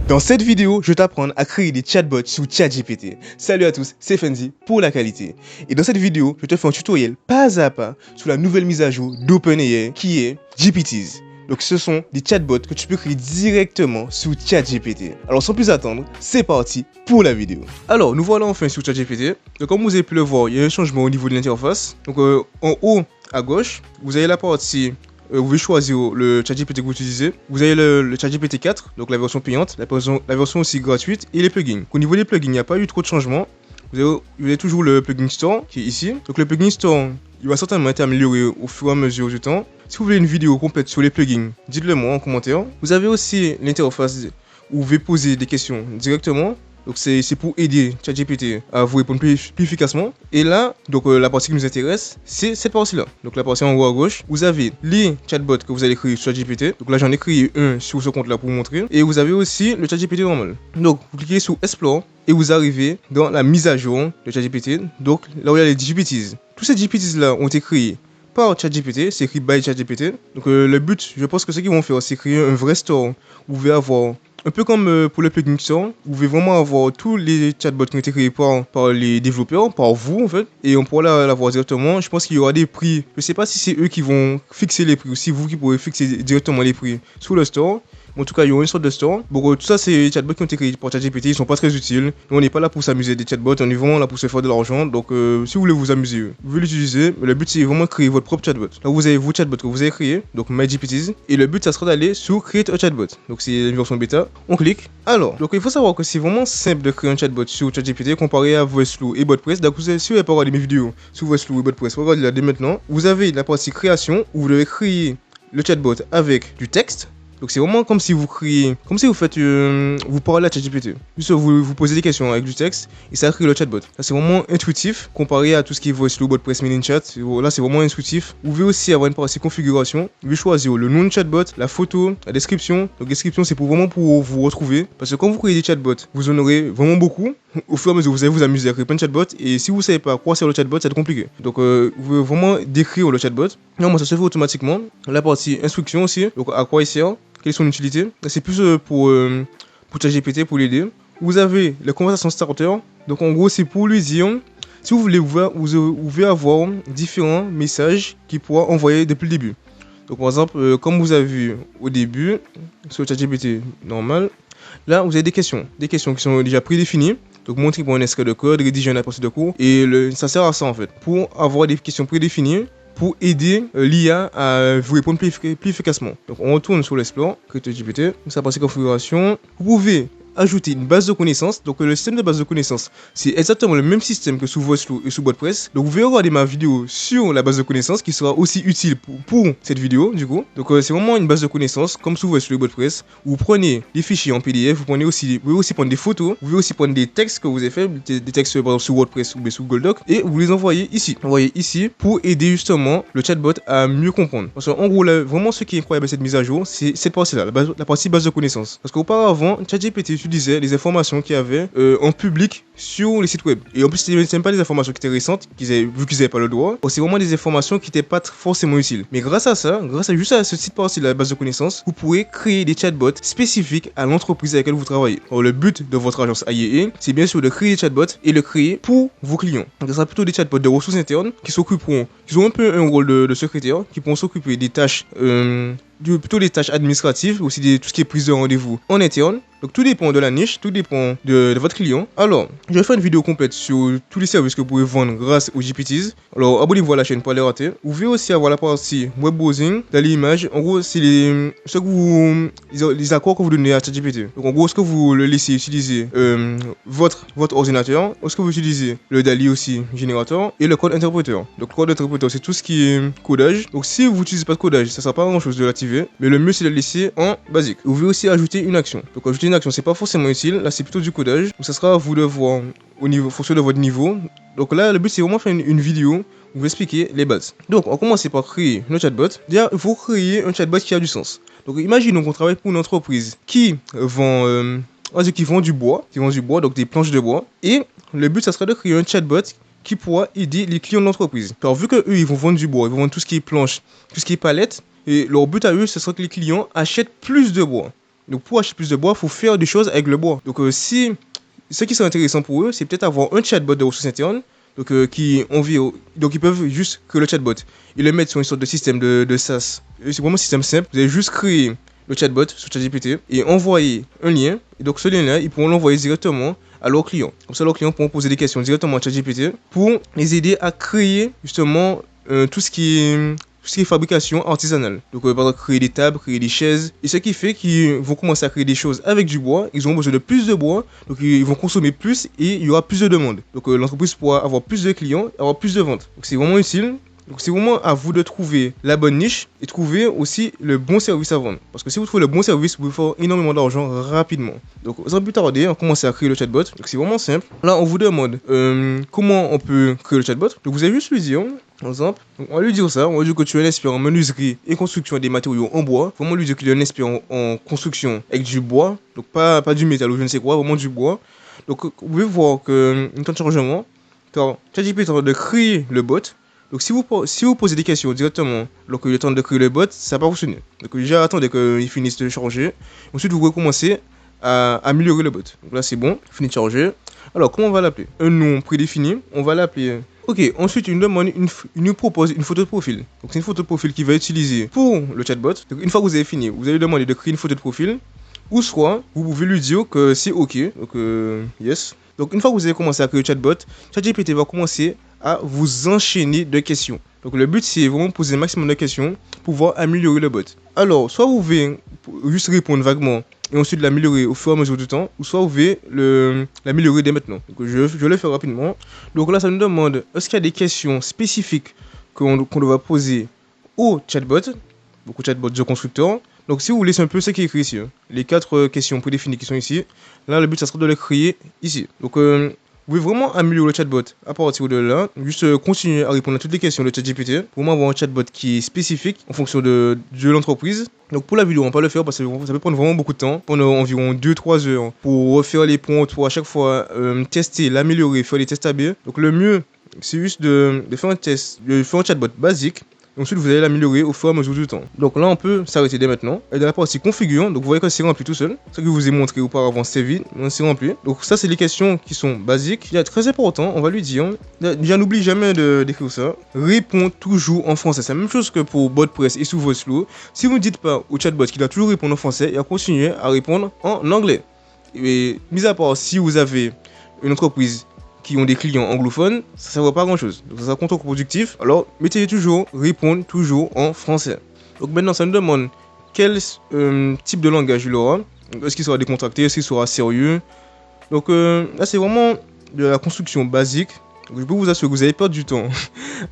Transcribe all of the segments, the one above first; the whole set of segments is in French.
Dans cette vidéo, je vais t'apprendre à créer des chatbots sous ChatGPT. Salut à tous, c'est Fenzi pour la qualité. Et dans cette vidéo, je te fais un tutoriel pas à pas sur la nouvelle mise à jour d'OpenAI qui est GPTs. Donc ce sont des chatbots que tu peux créer directement sous ChatGPT. Alors sans plus attendre, c'est parti pour la vidéo. Alors nous voilà enfin sur ChatGPT. Donc comme vous avez pu le voir, il y a un changement au niveau de l'interface. Donc en haut à gauche, vous avez la partie vous pouvez choisir le ChatGPT que vous utilisez. Vous avez le ChatGPT 4, donc la version payante, la version aussi gratuite et les plugins. Au niveau des plugins, il n'y a pas eu trop de changements. Vous avez toujours le plugin store qui est ici. Donc le plugin store, il va certainement être amélioré au fur et à mesure du temps. Si vous voulez une vidéo complète sur les plugins, dites-le moi en commentaire. Vous avez aussi l'interface où vous pouvez poser des questions directement. Donc c'est pour aider ChatGPT à vous répondre plus efficacement. Et là, donc la partie qui nous intéresse, c'est cette partie-là. Donc la partie en haut à gauche, vous avez les chatbots que vous allez créer sur ChatGPT. Donc là, j'en ai créé un sur ce compte-là pour vous montrer. Et vous avez aussi le ChatGPT normal. Donc vous cliquez sur Explore et vous arrivez dans la mise à jour de ChatGPT. Donc là où il y a les GPTs. Tous ces GPTs-là ont été créés par ChatGPT, c'est écrit by ChatGPT. Donc le but, je pense que ce qu'ils vont faire, c'est créer un vrai store où vous pouvez avoir, un peu comme pour le plugin store, vous pouvez vraiment avoir tous les chatbots qui ont été créés par les développeurs, par vous en fait, et on pourra l'avoir directement. Je pense qu'il y aura des prix. Je sais pas si c'est eux qui vont fixer les prix ou si vous qui pourrez fixer directement les prix sur le store. En tout cas, il y aura une sorte de store. Bon, tout ça, c'est les chatbots qui ont été créés par ChatGPT. Ils sont pas très utiles. Nous, on n'est pas là pour s'amuser des chatbots. On est vraiment là pour se faire de l'argent. Donc, si vous voulez vous amuser, vous pouvez l'utiliser. Mais le but, c'est vraiment de créer votre propre chatbot. Là, vous avez vos chatbots que vous avez créés. Donc, MyGPTs. Et le but, ça sera d'aller sur Create a Chatbot. Donc, c'est une version bêta. On clique. Alors, donc, il faut savoir que c'est vraiment simple de créer un chatbot sur ChatGPT comparé à Voiceflow et BotPress. Donc, si vous n'avez pas regardé mes vidéos sur Voiceflow et BotPress, regardez-la dès maintenant. Vous avez la partie création où vous devez créer le chatbot avec du texte. Donc c'est vraiment comme si vous criez, comme si vous faites, vous parlez à ChatGPT. Juste vous posez des questions avec du texte et ça crée le chatbot. Là c'est vraiment intuitif comparé à tout ce qui est Voiceflow, BotPress, ManyChat. Là c'est vraiment intuitif. Vous pouvez aussi avoir une partie configuration. Vous pouvez choisir le nom de chatbot, la photo, la description. Donc description c'est vraiment pour vous retrouver. Parce que quand vous créez des chatbots, vous en aurez vraiment beaucoup. Au fur et à mesure vous allez vous amuser à créer plein de chatbots. Et si vous savez pas quoi c'est le chatbot, ça va être compliqué. Donc vous pouvez vraiment décrire le chatbot. Non, ça se fait automatiquement. La partie instruction aussi. Donc à quoi il sert. Quelle est son utilité? C'est plus pour ChatGPT, pour l'aider. Vous avez la conversation starter. Donc en gros, c'est pour lui dire, si vous voulez voir, vous pouvez avoir différents messages qu'il pourra envoyer depuis le début. Donc par exemple, comme vous avez vu au début, sur ChatGPT normal, là vous avez des questions qui sont déjà prédéfinies. Donc montrer pour un extrait de code, rédiger un aperçu de cours. Et ça sert à ça en fait, pour avoir des questions prédéfinies, pour aider l'IA à vous répondre plus efficacement. Donc on retourne sur l'Explore, Create a GPT, ça passe configuration. Vous pouvez ajouter une base de connaissances. Donc le système de base de connaissances, c'est exactement le même système que sous Voiceflow et sous BotPress. Donc vous pouvez regarder ma vidéo sur la base de connaissances qui sera aussi utile pour cette vidéo du coup. Donc c'est vraiment une base de connaissances comme sous Voiceflow et BotPress. Vous prenez des fichiers en PDF, vous pouvez aussi prendre des photos, vous pouvez aussi prendre des textes que vous avez fait, des textes par exemple sur WordPress ou sur Google Doc et vous les envoyez ici. Envoyez ici pour aider justement le chatbot à mieux comprendre. Parce qu'en gros là, vraiment ce qui est incroyable avec cette mise à jour, c'est cette partie-là, la partie base de connaissances. Parce qu'auparavant, ChatGPT utilisait les informations qu'il y avait en public sur les sites web. Et en plus, ce n'étaient pas des informations qui étaient récentes, vu qu'ils n'avaient pas le droit. C'est vraiment des informations qui n'étaient pas forcément utiles. Mais grâce à ça, juste à ce site partie de la base de connaissances, vous pourrez créer des chatbots spécifiques à l'entreprise avec laquelle vous travaillez. Alors, le but de votre agence AIE, c'est bien sûr de créer des chatbots et le créer pour vos clients. Donc, ce sera plutôt des chatbots de ressources internes qui ont un peu un rôle de secrétaire, qui pourront s'occuper des tâches plutôt les tâches administratives, aussi tout ce qui est prise de rendez-vous en interne. Donc tout dépend de la niche, tout dépend de votre client. Alors, je vais faire une vidéo complète sur tous les services que vous pouvez vendre grâce aux GPTs. Alors, abonnez-vous à la chaîne pour les rater. Vous pouvez aussi avoir la partie web browsing, d'aller image. En gros, c'est les accords que vous donnez à ChatGPT. Donc en gros, est-ce que vous le laissez utiliser votre ordinateur, est-ce que vous utilisez le DALL-E aussi générateur et le code interpréteur. Donc le code interpréteur, c'est tout ce qui est codage. Donc si vous n'utilisez pas de codage, ça ne sera pas grand-chose de l'activer. Mais le mieux, c'est de le laisser en basique. Vous pouvez aussi ajouter une action. Donc ajouter une action, c'est pas forcément utile. Là, c'est plutôt du codage. Donc ça sera à vous de voir au niveau, fonction de votre niveau. Donc là, le but, c'est vraiment faire une vidéo où vous expliquer les bases. Donc, on commence par créer notre chatbot. Déjà, il faut créer un chatbot qui a du sens. Donc, imaginons qu'on travaille pour une entreprise qui vend du bois, donc des planches de bois. Et le but, ça serait de créer un chatbot qui pourra aider les clients de l'entreprise. Alors, vu que eux, ils vont vendre du bois, ils vont vendre tout ce qui est planche, tout ce qui est palette, et leur but à eux, ce serait que les clients achètent plus de bois. Donc pour acheter plus de bois, il faut faire des choses avec le bois. Donc si ce qui serait intéressant pour eux, c'est peut-être avoir un chatbot de ressources internes. Donc, donc ils peuvent juste créer le chatbot et le mettre sur une sorte de système de SaaS. C'est vraiment un système simple. Vous allez juste créer le chatbot sur ChatGPT et envoyer un lien. Et donc ce lien-là, ils pourront l'envoyer directement à leurs clients. Comme ça, leurs clients pourront poser des questions directement à ChatGPT pour les aider à créer justement tout ce qui est fabrication artisanale. Donc, par exemple, créer des tables, créer des chaises. Et ce qui fait qu'ils vont commencer à créer des choses avec du bois. Ils auront besoin de plus de bois. Donc, ils vont consommer plus et il y aura plus de demandes. Donc, l'entreprise pourra avoir plus de clients, avoir plus de ventes. Donc, c'est vraiment utile. Donc, c'est vraiment à vous de trouver la bonne niche et trouver aussi le bon service à vendre. Parce que si vous trouvez le bon service, vous pouvez faire énormément d'argent rapidement. Donc, sans plus tarder, on commence à créer le chatbot. Donc, c'est vraiment simple. Là, on vous demande comment on peut créer le chatbot. Donc, vous avez juste lui dire, par exemple, on va lui dire ça. On va lui dire que tu es un expert en menuiserie et construction des matériaux en bois. Vraiment lui dire qu'il est un expert en construction avec du bois. Donc, pas du métal ou je ne sais quoi, vraiment du bois. Donc, vous pouvez voir que, un temps de chargement, car ChatGPT est en train de créer le bot. Donc si vous posez des questions directement lorsque le temps de créer le bot, ça va pas fonctionner. Donc déjà attendez qu'il finisse de charger. Ensuite vous recommencez à améliorer le bot. Donc là c'est bon, fini de charger. Alors comment on va l'appeler? Un nom prédéfini, on va l'appeler. Ok, ensuite il nous propose une photo de profil. Donc c'est une photo de profil qu'il va utiliser pour le chatbot. Donc une fois que vous avez fini, vous allez lui demander de créer une photo de profil. Ou soit vous pouvez lui dire que c'est ok. Donc yes. Donc une fois que vous avez commencé à créer le chatbot, ChatGPT va commencer à vous enchaîner de questions. Donc le but c'est vraiment de poser un maximum de questions pour pouvoir améliorer le bot. Alors soit vous pouvez juste répondre vaguement et ensuite l'améliorer au fur et à mesure du temps, ou soit vous pouvez l'améliorer dès maintenant. Donc je vais le faire rapidement. Donc là ça nous demande est-ce qu'il y a des questions spécifiques qu'on doit poser au chatbot, donc au chatbot du constructeur. Donc si vous voulez, c'est un peu ce qui est écrit ici. Les 4 questions prédéfinies qui sont ici. Là, le but, ça sera de les créer ici. Donc, vous pouvez vraiment améliorer le chatbot à partir de là. Juste continuer à répondre à toutes les questions de ChatGPT. Pour avoir un chatbot qui est spécifique en fonction de l'entreprise. Donc pour la vidéo, on va pas le faire parce que ça peut prendre vraiment beaucoup de temps. Pendant environ 2-3 heures pour refaire les prompts, pour à chaque fois tester, l'améliorer, faire les tests AB. Donc le mieux, c'est juste de faire un test, de faire un chatbot basique. Ensuite, vous allez l'améliorer au fur et à mesure du temps. Donc là, on peut s'arrêter dès maintenant. Et dans la partie configure, donc vous voyez que c'est rempli tout seul. Ce que je vous ai montré auparavant, c'est vide, mais c'est rempli. Donc ça, c'est les questions qui sont basiques. Il y a très important, on va lui dire. Déjà, n'oublie jamais d'écrire ça. Réponds toujours en français. C'est la même chose que pour WordPress et sous VoiceFlow. Si vous ne dites pas au chatbot qu'il doit toujours répondre en français, il va continuer à répondre en anglais. Et mis à part si vous avez une entreprise qui ont des clients anglophones, ça ne vaut pas grand chose. Donc ça sera contre-productif. Alors mettez toujours, répondre toujours en français. Donc maintenant ça nous demande quel type de langage il aura. Est-ce qu'il sera décontracté, est-ce qu'il sera sérieux. Donc là c'est vraiment de la construction basique. Donc, je peux vous assurer que vous allez perdre du temps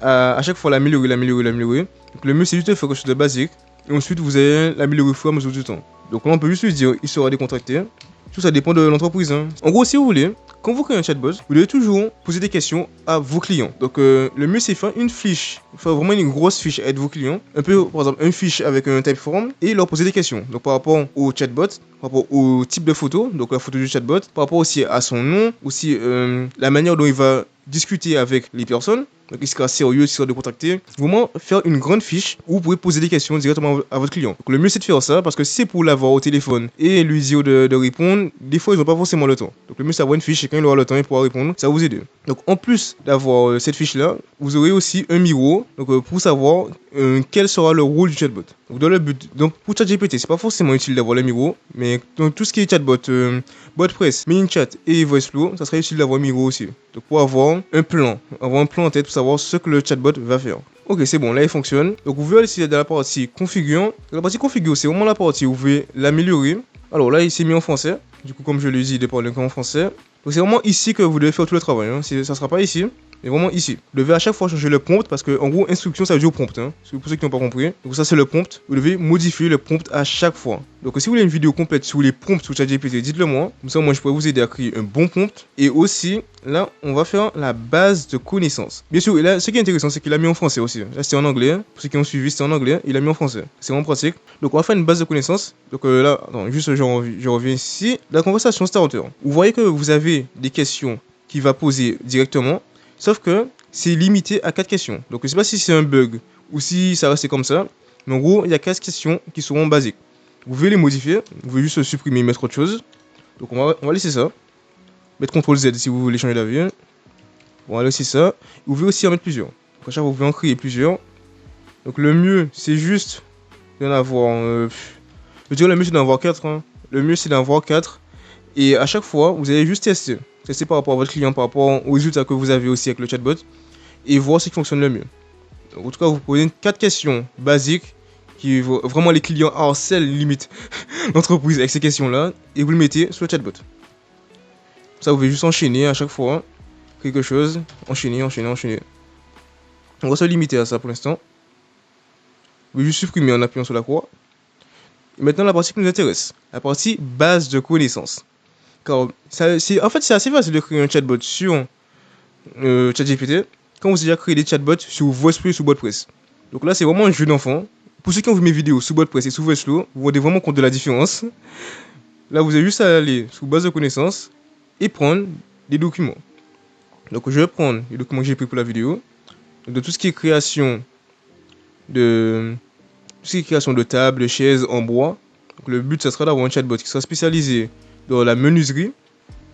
à chaque fois l'améliorer. Donc le mieux c'est juste de faire quelque chose de basique. Et ensuite vous allez l'améliorer au fur et à mesure du temps. Donc là on peut juste lui dire il sera décontracté. Tout ça dépend de l'entreprise. En gros, si vous voulez, quand vous créez un chatbot, vous devez toujours poser des questions à vos clients. Donc, le mieux, c'est faire une fiche, faire vraiment une grosse fiche avec vos clients. Un peu, par exemple, une fiche avec un typeform et leur poser des questions. Donc, par rapport au chatbot, par rapport au type de photo, donc la photo du chatbot, par rapport aussi à son nom, aussi la manière dont il va discuter avec les personnes. Donc, il sera sérieux, il sera décontracté. Vraiment faire une grande fiche où vous pouvez poser des questions directement à votre client. Donc, le mieux, c'est de faire ça parce que si c'est pour l'avoir au téléphone et lui dire de répondre, des fois, ils n'ont pas forcément le temps. Donc, le mieux, c'est d'avoir une fiche et quand il aura le temps, il pourra répondre. Ça va vous aider. Donc, en plus d'avoir cette fiche-là, vous aurez aussi un miro pour savoir quel sera le rôle du chatbot. Donc, dans le but, donc pour ChatGPT, c'est pas forcément utile d'avoir le miro, mais dans tout ce qui est chatbot, WordPress, ManyChat et VoiceFlow, ça serait utile d'avoir un miro aussi. Donc, pour avoir un plan en tête pour savoir ce que le chatbot va faire. Ok, c'est bon, là il fonctionne. Donc vous pouvez aller dans la partie configure. La partie configure, c'est vraiment la partie où vous pouvez l'améliorer. Alors là, il s'est mis en français. Du coup, comme je l'ai dit, il est parlé en français. Donc c'est vraiment ici que vous devez faire tout le travail. Ça sera pas ici, mais vraiment ici. Vous devez à chaque fois changer le prompt parce que en gros, instruction, ça veut dire prompt. Pour ceux qui n'ont pas compris. Donc ça, c'est le prompt. Vous devez modifier le prompt à chaque fois. Donc si vous voulez une vidéo complète sur les prompts sur ChatGPT, dites-le moi. Comme ça, moi, je pourrais vous aider à créer un bon prompt. Et aussi, là, on va faire la base de connaissances. Bien sûr, et là, ce qui est intéressant, c'est qu'il a mis en français aussi. Là, c'était en anglais. Pour ceux qui ont suivi, c'était en anglais. Il a mis en français. C'est vraiment pratique. Donc, on va faire une base de connaissances. Donc là, attends, juste, je reviens ici. La conversation starter. Vous voyez que vous avez des questions qu'il va poser directement. Sauf que c'est limité à 4 questions. Donc, je ne sais pas si c'est un bug ou si ça reste comme ça. Mais en gros, il y a 4 questions qui seront basiques. Vous pouvez les modifier, vous pouvez juste supprimer et mettre autre chose. Donc on va laisser ça. Mettre CTRL Z si vous voulez changer d'avis. On va laisser ça. Vous pouvez aussi en mettre plusieurs. Donc à chaque fois vous pouvez en créer plusieurs. Donc le mieux c'est juste d'en avoir... je dirais le mieux c'est d'en avoir 4. Hein. Le mieux c'est d'en avoir 4. Et à chaque fois vous allez juste tester. Tester par rapport à votre client, par rapport aux résultats que vous avez aussi avec le chatbot. Et voir ce qui fonctionne le mieux. Donc, en tout cas vous posez 4 questions basiques. Qui vraiment les clients harcèlent limite l'entreprise avec ces questions là. Et vous le mettez sur le chatbot. Ça vous pouvez juste enchaîner à chaque fois. Quelque chose. Enchaîner. On va se limiter à ça pour l'instant. Vous pouvez juste supprimer en appuyant sur la croix. Et maintenant la partie qui nous intéresse. La partie base de connaissances. Car en fait c'est assez facile de créer un chatbot sur ChatGPT. Quand vous avez déjà créé des chatbots sur VoiceFlow ou WordPress. Donc là c'est vraiment un jeu d'enfant. Pour ceux qui ont vu mes vidéos sous WordPress et sous VoiceFlow, vous vous rendez vraiment compte de la différence. Là vous avez juste à aller sous base de connaissances et prendre des documents. Donc je vais prendre les documents que j'ai pris pour la vidéo. Donc, de tout ce qui est création de tables, de chaises en bois. Donc, le but ça sera d'avoir un chatbot qui sera spécialisé dans la menuiserie.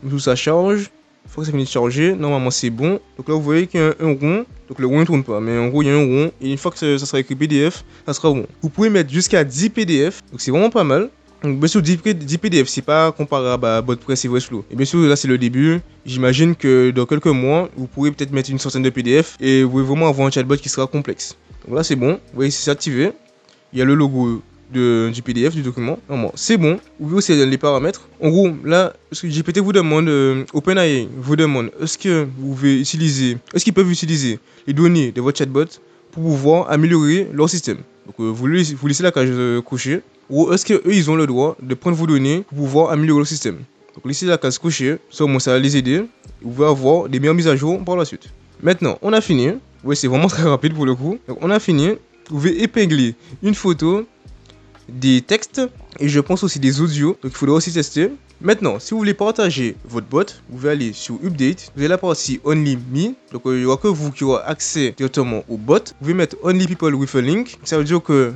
Tout ça charge. Il faut que ça finisse de charger. Normalement c'est bon. Donc là vous voyez qu'il y a un rond. Donc le rond ne tourne pas. Mais en gros il y a un rond. Et une fois que ça sera écrit PDF, ça sera rond. Vous pouvez mettre jusqu'à 10 PDF. Donc c'est vraiment pas mal. Donc bien sûr 10 PDF c'est pas comparable à WordPress et VoiceFlow. Et bien sûr là c'est le début. J'imagine que dans quelques mois vous pourrez peut-être mettre une centaine de PDF. Et vous pouvez vraiment avoir un chatbot qui sera complexe. Donc là c'est bon. Vous voyez c'est activé. Il y a le logo du PDF, du document. Normalement, c'est bon. Vous pouvez aussi les paramètres. En gros, là, ce que GPT vous demande, OpenAI vous demande, est-ce qu'ils peuvent utiliser les données de votre chatbot pour pouvoir améliorer leur système. Donc, vous laissez la case cochée. Ou est-ce qu'eux, ils ont le droit de prendre vos données pour pouvoir améliorer leur système. Donc, laissez la case cochée. Ça, ça va les aider. Vous pouvez avoir des meilleures mises à jour par la suite. Maintenant, on a fini. Oui, c'est vraiment très rapide pour le coup. Donc, on a fini. Vous pouvez épingler une photo, des textes et je pense aussi des audios. Donc il faudra aussi tester. Maintenant, si vous voulez partager votre bot, vous pouvez aller sur Update. Vous avez la partie Only Me. Donc il n'y aura que vous qui aurez accès directement au bot. Vous pouvez mettre Only People with a Link. Ça veut dire que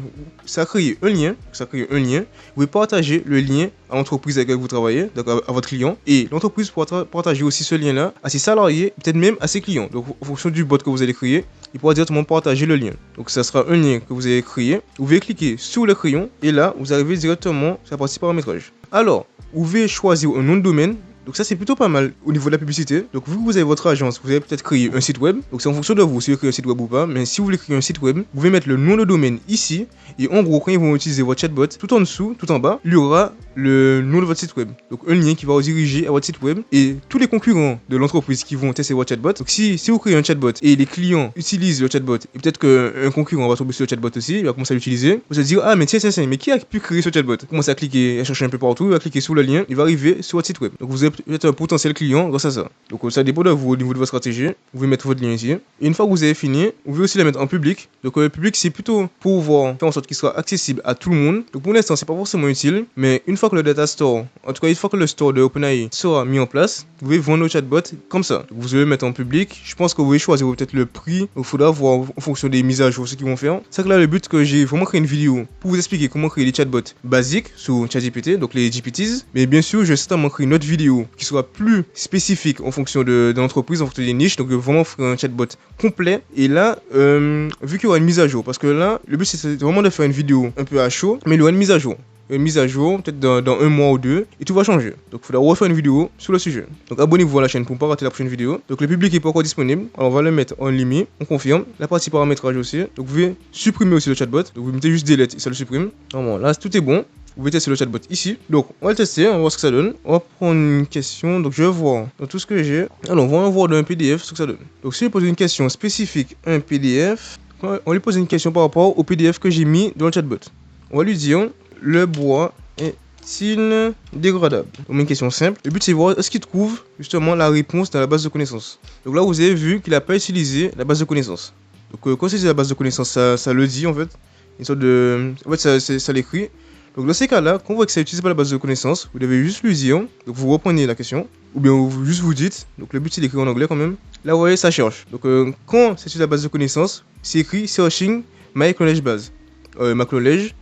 ça crée un lien. Vous pouvez partager le lien à l'entreprise avec laquelle vous travaillez, donc à votre client. Et l'entreprise pourra partager aussi ce lien-là à ses salariés, peut-être même à ses clients. Donc en fonction du bot que vous allez créer, il pourra directement partager le lien. Donc ça sera un lien que vous allez créer. Vous pouvez cliquer sur le crayon et là, vous arrivez directement sur la partie paramétrage. Alors, vous pouvez choisir un nom de domaine. Donc ça c'est plutôt pas mal au niveau de la publicité. Donc vu que vous avez votre agence, vous avez peut-être créé un site web. Donc c'est en fonction de vous si vous voulez créer un site web ou pas. Mais si vous voulez créer un site web, vous pouvez mettre le nom de domaine ici. Et en gros quand ils vont utiliser votre chatbot, tout en dessous, tout en bas, il y aura le nom de votre site web. Donc un lien qui va rediriger à votre site web. Et tous les concurrents de l'entreprise qui vont tester votre chatbot. Donc si vous créez un chatbot et les clients utilisent le chatbot, et peut-être qu'un concurrent va tomber sur le chatbot aussi, il va commencer à l'utiliser. Vous allez dire ah mais tiens, mais qui a pu créer ce chatbot? Commencez à cliquer, à chercher un peu partout, il va cliquer sur le lien, il va arriver sur votre site web. Donc vous avez peut-être un potentiel client grâce à ça. Donc ça dépend de vous au niveau de votre stratégie. Vous pouvez mettre votre lien ici. Et une fois que vous avez fini, vous pouvez aussi la mettre en public. Donc le public c'est plutôt pour pouvoir faire en sorte qu'il soit accessible à tout le monde. Donc pour l'instant c'est pas forcément utile, mais une fois que le data store, en tout cas une fois que le store de OpenAI sera mis en place, vous pouvez vendre le chatbot comme ça. Donc, vous allez le mettre en public. Je pense que vous pouvez choisir peut-être le prix. Donc il faudra voir en fonction des mises à jour ce qu'ils vont faire. C'est que là le but que j'ai vraiment créé une vidéo pour vous expliquer comment créer des chatbots basiques sur ChatGPT, donc les GPTs. Mais bien sûr je vais certainement créer une autre vidéo qui soit plus spécifique en fonction de l'entreprise, en fonction des niches. Donc vraiment faire un chatbot complet. Et là, vu qu'il y aura une mise à jour, parce que là, le but c'est vraiment de faire une vidéo un peu à chaud, mais il y aura une mise à jour. Peut-être dans un mois ou deux, et tout va changer. Donc il faudra refaire une vidéo sur le sujet. Donc abonnez-vous à la chaîne pour ne pas rater la prochaine vidéo. Donc le public est pas encore disponible. Alors on va le mettre en limite, on confirme. La partie paramétrage aussi. Donc vous pouvez supprimer aussi le chatbot. Donc vous mettez juste delete et ça le supprime. Normalement là tout est bon. Vous pouvez tester le chatbot ici. Donc on va le tester, on va voir ce que ça donne. On va prendre une question. Donc je vais voir dans tout ce que j'ai. Alors on va voir dans un PDF ce que ça donne. Donc si je pose une question spécifique à un PDF, on va lui poser une question par rapport au PDF que j'ai mis dans le chatbot. On va lui dire le bois est-il dégradable? Donc une question simple. Le but c'est de voir est-ce qu'il trouve justement la réponse dans la base de connaissances. Donc là vous avez vu qu'il n'a pas utilisé la base de connaissances. Donc quand c'est la base de connaissances, ça le dit en fait. Une sorte de... En fait ça l'écrit. Donc dans ces cas-là, quand on voit que ça n'utilise pas la base de connaissances, vous devez juste lui dire. Donc vous reprenez la question. Ou bien juste vous dites. Donc le but c'est d'écrire en anglais quand même. Là vous voyez ça cherche. Donc quand c'est sur la base de connaissances, c'est écrit searching my knowledge base. My knowledge.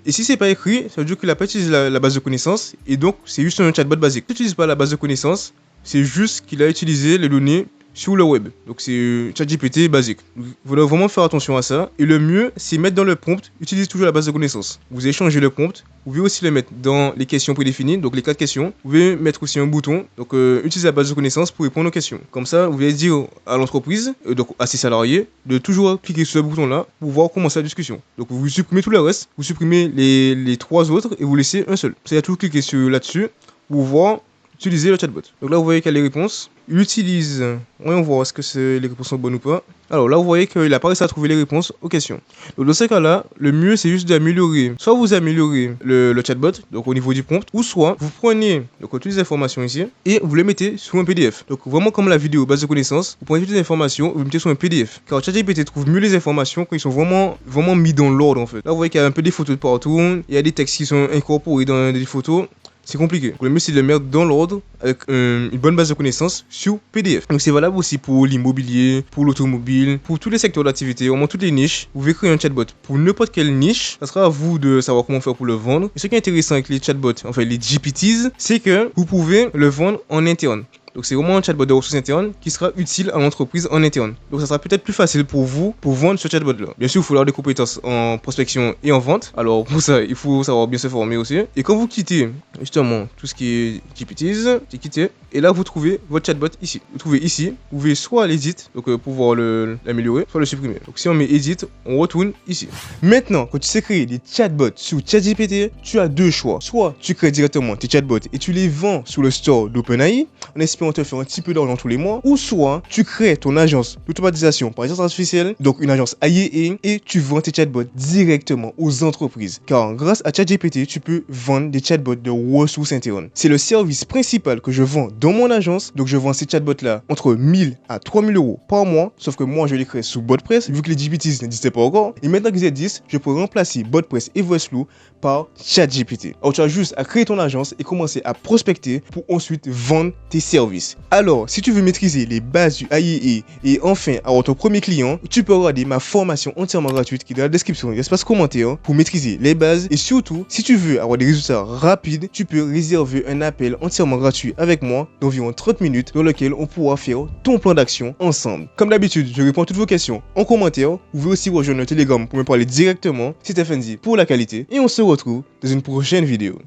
Et si c'est pas écrit, ça veut dire qu'il n'a pas utilisé la base de connaissances et donc c'est juste un chatbot basique. S'il n'utilise pas la base de connaissances, c'est juste qu'il a utilisé les données sur le web. Donc c'est ChatGPT basique. Vous devez vraiment faire attention à ça. Et le mieux, c'est mettre dans le prompt, utilisez toujours la base de connaissances. Vous échangez le prompt. Vous pouvez aussi le mettre dans les questions prédéfinies, donc les 4 questions. Vous pouvez mettre aussi un bouton, donc utilisez la base de connaissances pour répondre aux questions. Comme ça, vous allez dire à l'entreprise, donc à ses salariés, de toujours cliquer sur ce bouton-là pour voir commencer la discussion. Donc vous supprimez tout le reste, vous supprimez les 3 autres et vous laissez un seul. Ça, il y a toujours cliquer là-dessus pour voir utiliser le chatbot. Donc là, vous voyez qu'il y a les réponses. Il utilise... Voyons voir est-ce que les réponses sont bonnes ou pas. Alors là, vous voyez qu'il n'a pas réussi à trouver les réponses aux questions. Donc dans ce cas-là, le mieux, c'est juste d'améliorer. Soit vous améliorez le chatbot, donc au niveau du prompt, ou soit vous prenez donc, toutes les informations ici et vous les mettez sur un PDF. Donc vraiment comme la vidéo base de connaissances, vous prenez toutes les informations et vous les mettez sur un PDF. Car ChatGPT trouve mieux les informations quand ils sont vraiment mis dans l'ordre en fait. Là, vous voyez qu'il y a un peu des photos de partout, il y a des textes qui sont incorporés dans des photos. C'est compliqué. Le mieux, c'est de le mettre dans l'ordre avec une bonne base de connaissances sur PDF. Donc, c'est valable aussi pour l'immobilier, pour l'automobile, pour tous les secteurs d'activité, au moins toutes les niches. Vous pouvez créer un chatbot pour n'importe quelle niche. Ça sera à vous de savoir comment faire pour le vendre. Et ce qui est intéressant avec les chatbots, enfin les GPTs, c'est que vous pouvez le vendre en interne. Donc c'est vraiment un chatbot de ressources internes qui sera utile à l'entreprise en interne. Donc ça sera peut-être plus facile pour vous pour vendre ce chatbot là. Bien sûr, il faut avoir des compétences en prospection et en vente. Alors pour ça, il faut savoir bien se former aussi. Et quand vous quittez justement tout ce qui est GPTs, vous quittez et là vous trouvez votre chatbot ici. Vous trouvez ici, vous pouvez soit l'edit, donc pour pouvoir l'améliorer, soit le supprimer. Donc si on met edit, on retourne ici. Maintenant, quand tu sais créer des chatbots sur ChatGPT, tu as 2 choix. Soit tu crées directement tes chatbots et tu les vends sur le store d'OpenAI en espérant te faire un petit peu d'argent tous les mois, ou soit tu crées ton agence d'automatisation par intelligence artificielle, donc une agence AI, et tu vends tes chatbots directement aux entreprises. Car grâce à ChatGPT, tu peux vendre des chatbots de ressources internes. C'est le service principal que je vends dans mon agence, donc je vends ces chatbots là entre 1000 à 3000 euros par mois, sauf que moi je les crée sous BotPress, vu que les GPTs n'existaient pas encore, et maintenant qu'ils existent, je peux remplacer BotPress et VoiceFlow par ChatGPT. Alors tu as juste à créer ton agence et commencer à prospecter pour ensuite vendre tes services. Alors, si tu veux maîtriser les bases du AI et enfin avoir ton premier client, tu peux regarder ma formation entièrement gratuite qui est dans la description, l'espace commentaire pour maîtriser les bases. Et surtout, si tu veux avoir des résultats rapides, tu peux réserver un appel entièrement gratuit avec moi d'environ 30 minutes dans lequel on pourra faire ton plan d'action ensemble. Comme d'habitude, je réponds à toutes vos questions en commentaire. Vous pouvez aussi rejoindre le Telegram pour me parler directement. C'était Fendi pour la qualité et on se retrouve dans une prochaine vidéo.